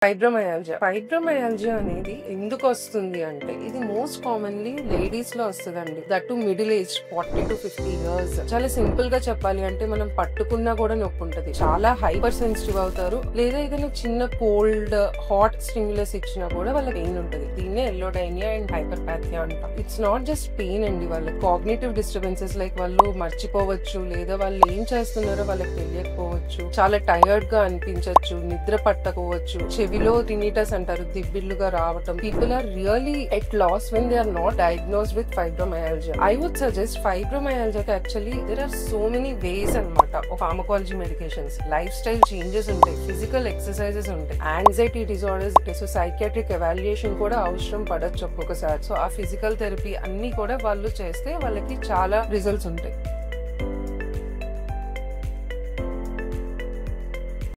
Fibromyalgia అనేది ఎందుకు వస్తుంది అంటే ఇది మోస్ట్ కామన్లీ లేడీస్ లో వస్తుందండి. That to middle age 40 to 50 years. చాలా సింపుల్ గా చెప్పాలి అంటే మనం పట్టుకున్నా కూడా నొప్పి ఉంటది. చాలా హైపర్ సెన్సిటివ్ అవుతారు. లేదా ఏదైనా చిన్న కోల్డ్ హాట్ స్టిమ్యులస్ ఇచ్చినా కూడా వాళ్ళకి పెయిన్ ఉంటది. దీన్నే ఎల్లోడైనియా అండ్ హైపర్పాథియా అంటాం. ఇట్స్ నాట్ జస్ట్ పెయిన్ అండి, వాళ్ళకి కాగ్నిటివ్ డిస్టర్బెన్సెస్ లైక్ వాళ్ళు మర్చిపోవచ్చు, లేదా వాళ్ళు ఏం చేస్తున్నారో వాళ్ళకి తెలియకపోవచ్చు, చాలా టైర్డ్ గా అనిపించవచ్చు, నిద్ర పట్టకపోవచ్చు, చెవిలో టినిటస్ అంటారు, దిబ్బిళ్ళుగా రావటం. People are really at loss when they are not diagnosed with fibromyalgia. I would suggest ఫైబ్రోమయాల్జియాకి actually there are so many ways అనమాట. Pharmacology medications, lifestyle changes ఉంటాయి, ఫిజికల్ ఎక్సర్సైజెస్ ఉంటాయి, యాంగ్జైటీ డిజార్డర్స్ ఉంటాయి. So psychiatric evaluation కూడా అవసరం పడచ్చు ఒక్కొక్కసారి. So ఆ physical therapy అన్ని కూడా వాళ్ళు చేస్తే వాళ్ళకి చాలా రిజల్ట్స్ ఉంటాయి.